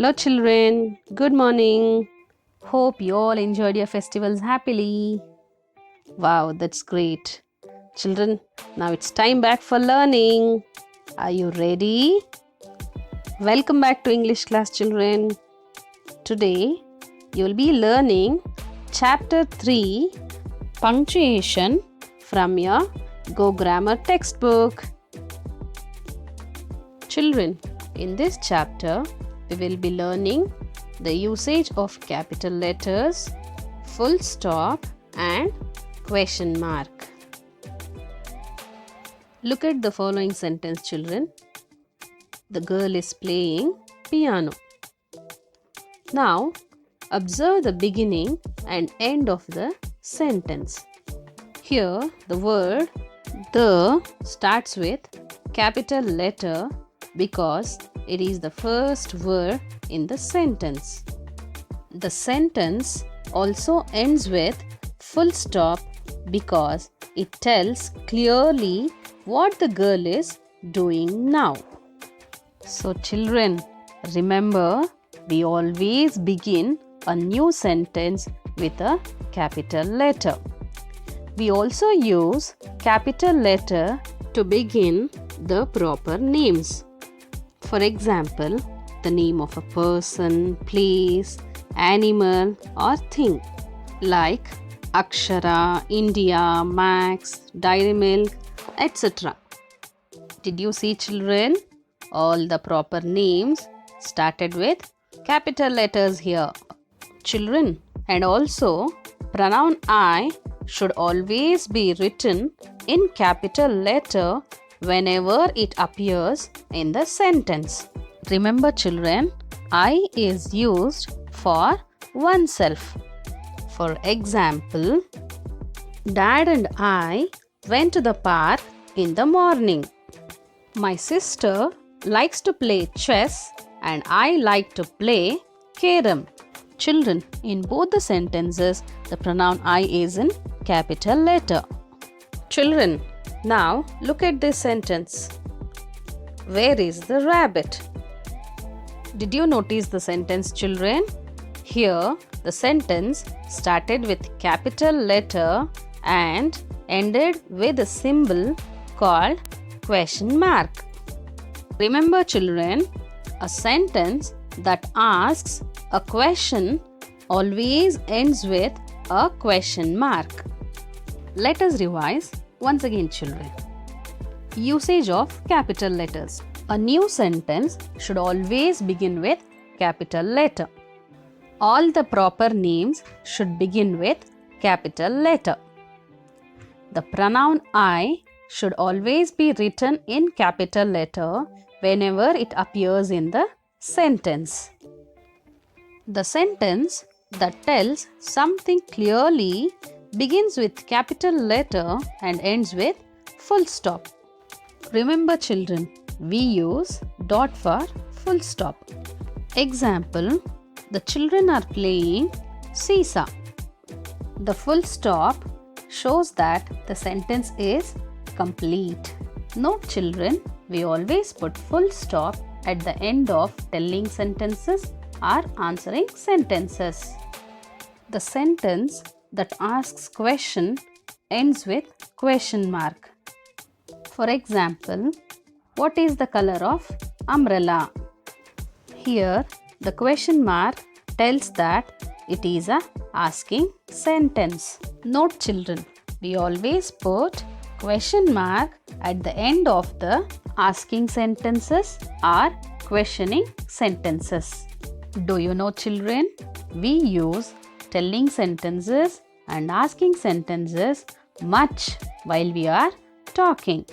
Hello children, good morning. Hope you all enjoyed your festivals happily. Wow, that's great. Children, now it's time back for learning. Are you ready? Welcome back to English class children. Today you will be learning chapter 3 punctuation from your Go Grammar textbook. Children, in this chapter we will be learning the usage of capital letters, full stop and question mark. Look at the following sentence, children. The girl is playing piano. Now, observe the beginning and end of the sentence. Here, the word the starts with capital letter because it is the first word in the sentence. The sentence also ends with full stop because it tells clearly what the girl is doing now. So children, remember, we always begin a new sentence with a capital letter. We also use capital letter to begin the proper names. For example, the name of a person, place, animal or thing like Akshara, India, Max, Dairy Milk, etc. Did you see, children? All the proper names started with capital letters here. Children, and also pronoun I should always be written in capital letter whenever it appears in the sentence. Remember children, I is used for oneself. For example, Dad and I went to the park in the morning. My sister likes to play chess and I like to play carom. Children, in both the sentences, the pronoun I is in capital letter. Children, now look at this sentence. Where is the rabbit? Did you notice the sentence, children? Here, the sentence started with capital letter and ended with a symbol called question mark. Remember children, a sentence that asks a question always ends with a question mark. Let us revise once again, children. Usage of capital letters. A new sentence should always begin with capital letter. All the proper names should begin with capital letter. The pronoun I should always be written in capital letter whenever it appears in the sentence. The sentence that tells something clearly begins with capital letter and ends with full stop. Remember children, we use dot for full stop. Example, the children are playing seesaw. The full stop shows that the sentence is complete. Note children, we always put full stop at the end of telling sentences or answering sentences. The sentence that asks question ends with question mark. For example, what is the color of umbrella? Here, the question mark tells that it is a asking sentence. Note children, we always put question mark at the end of the asking sentences or questioning sentences. Do you know children, we use telling sentences and asking sentences much while we are talking.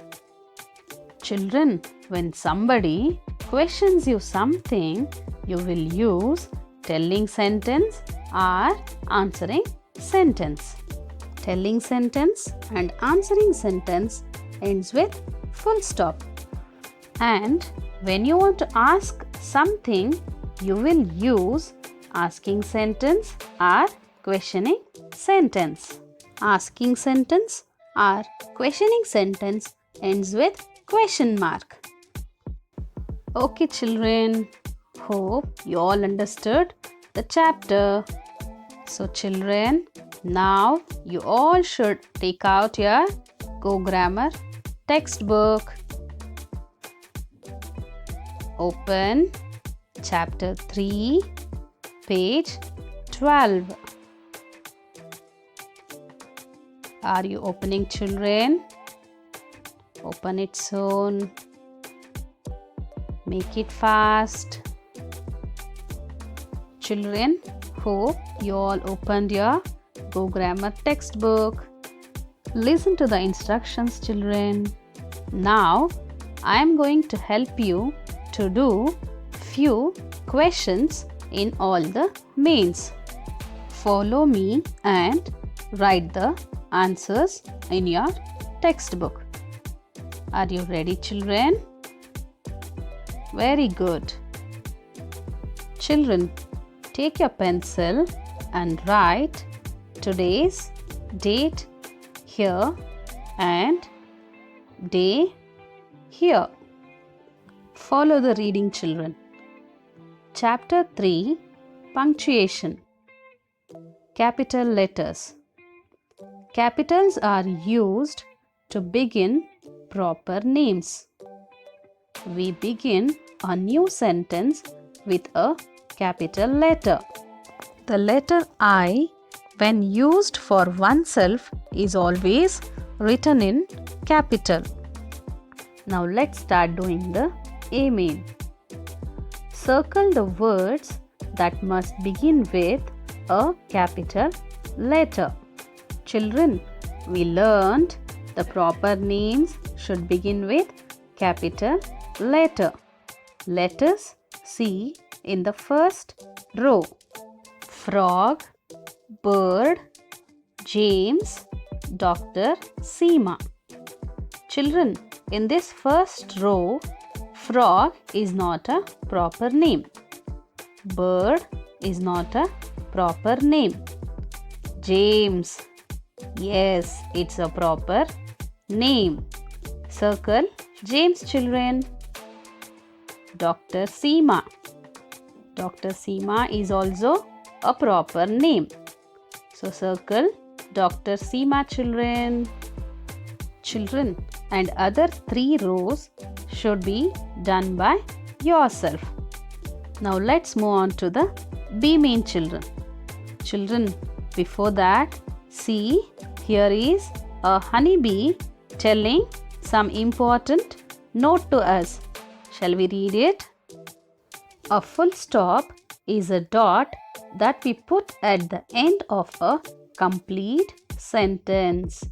Children, when somebody questions you something, you will use telling sentence or answering sentence. Telling sentence and answering sentence ends with full stop. And when you want to ask something, you will use asking sentence or questioning sentence. Asking sentence or questioning sentence ends with question mark. Okay children, Hope you all understood the chapter. So children, now you all should take out your Go Grammar textbook. Open chapter 3, page 12. Are you opening, children? Open it soon. Make it fast. Children, hope you all opened your Go Grammar textbook. Listen to the instructions, children. Now, I am going to help you to do few questions in all the mains. Follow me and write the answers in your textbook. Are you ready, children? Very good. Children, take your pencil and write today's date here and day here. Follow the reading, children. Chapter 3, Punctuation. Capital letters. Capitals are used to begin proper names. We begin a new sentence with a capital letter. The letter I, when used for oneself, is always written in capital. Now let's start doing the A main. Circle the words that must begin with a capital letter. Children, we learned the proper names should begin with capital letter. Let us see in the first row. Frog, bird, James, Dr. Seema. Children, in this first row, frog is not a proper name. Bird is not a proper name. James, yes, it's a proper name. Circle James, children. Dr. Seema. Dr. Seema is also a proper name. So circle Dr. Seema, children. Children, and other 3 rows should be done by yourself. Now let's move on to the B main, children. Children, before that, see, here is a honeybee telling some important note to us. Shall we read it? A full stop is a dot that we put at the end of a complete sentence.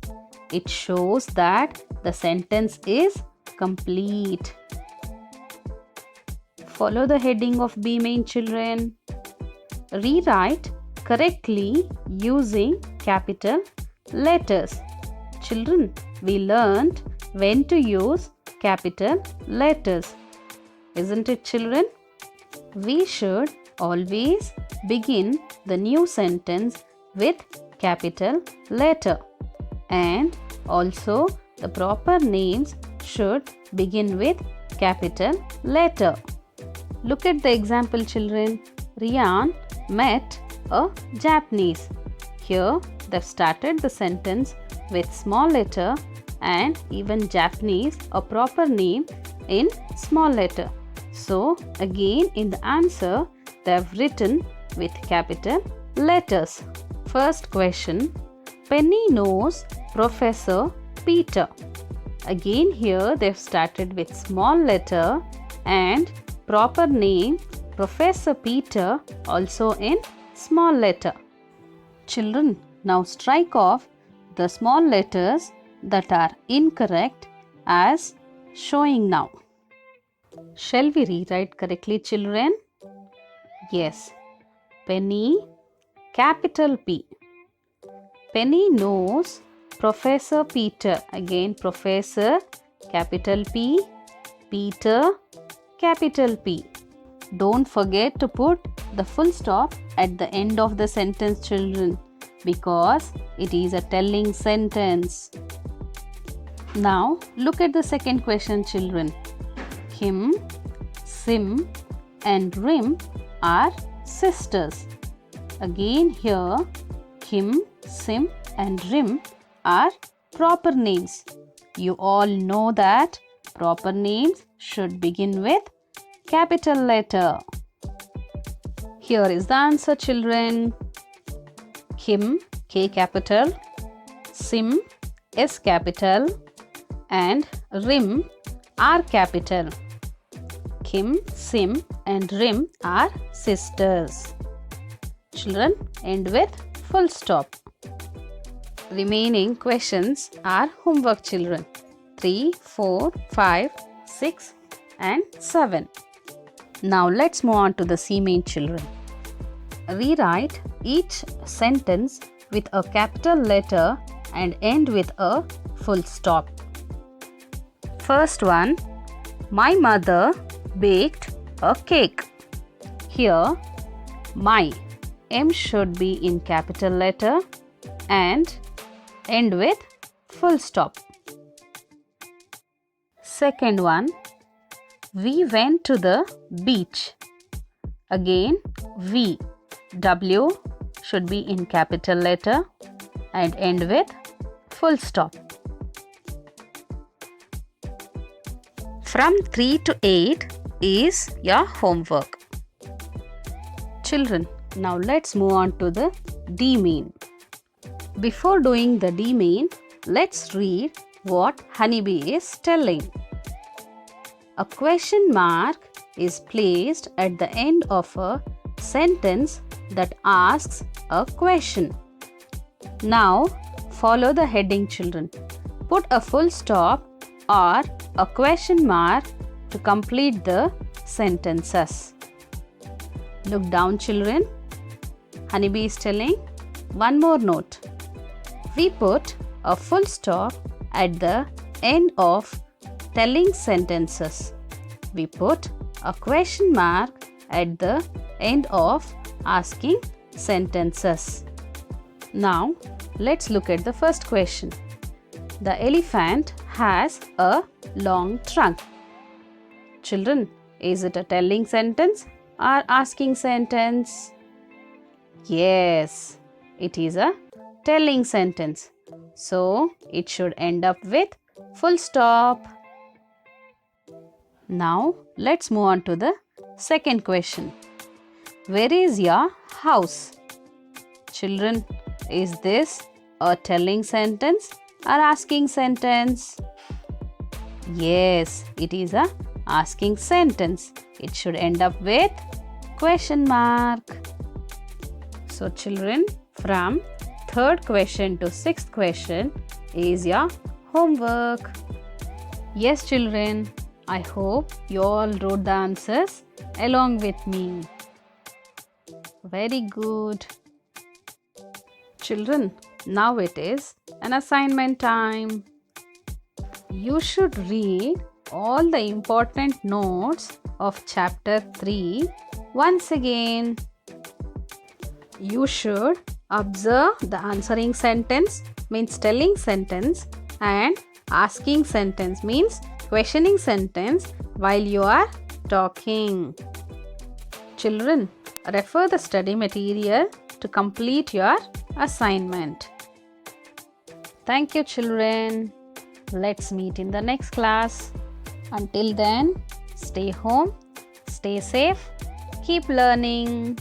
It shows that the sentence is complete. Follow the heading of B main, children. Rewrite correctly using capital letters. Children, we learned when to use capital letters. Isn't it, children? We should always begin the new sentence with capital letter. And also the proper names should begin with capital letter. Look at the example, children. Rian met a Japanese. Here they've started the sentence with small letter and even Japanese, a proper name, in small letter. So again in the answer they've written with capital letters. First question. Penny knows Professor Peter. Again here they've started with small letter and proper name Professor Peter also in small letter. Children, now strike off the small letters that are incorrect as showing now. Shall we rewrite correctly, children? Yes. Penny, capital P. Penny knows Professor Peter. Again, Professor, capital P. Peter, capital P. Don't forget to put the full stop at the end of the sentence, children, because it is a telling sentence. Now, look at the second question, children. Him, Sim, and Rim are sisters. Again here, Kim, Sim and Rim are proper names. You all know that proper names should begin with capital letter. Here is the answer, children. Kim, K capital, Sim, S capital and Rim, R capital. Kim, Sim and Rim are sisters. Children, end with full stop. Remaining questions are homework, children. 3, 4, 5, 6 and 7. Now let's move on to the C main, children. Rewrite each sentence with a capital letter and end with a full stop. First one, my mother baked a cake. Here, my M should be in capital letter and end with full stop. Second one, we went to the beach. Again, we, W should be in capital letter and end with full stop. From 3 to 8 is your homework. Children, now let's move on to the D main. Before doing the D main, let's read what Honeybee is telling. A question mark is placed at the end of a sentence that asks a question. Now, follow the heading, children. Put a full stop or a question mark to complete the sentences. Look down, children. Honeybee is telling one more note. We put a full stop at the end of telling sentences. We put a question mark at the end of asking sentences. Now, let's look at the first question. The elephant has a long trunk. Children, is it a telling sentence or asking sentence? Yes, it is a telling sentence. So, it should end up with full stop. Now, let's move on to the second question. Where is your house? Children, is this a telling sentence or asking sentence? Yes, it is a asking sentence. It should end up with question mark. So children, from third question to sixth question is your homework. Yes children, I hope you all wrote the answers along with me. Very good. Children, now it is an assignment time. You should read all the important notes of chapter 3 once again. You should observe the answering sentence means telling sentence and asking sentence means questioning sentence while you are talking. Children, refer the study material to complete your assignment. Thank you children. Let's meet in the next class. Until then, stay home, stay safe, keep learning.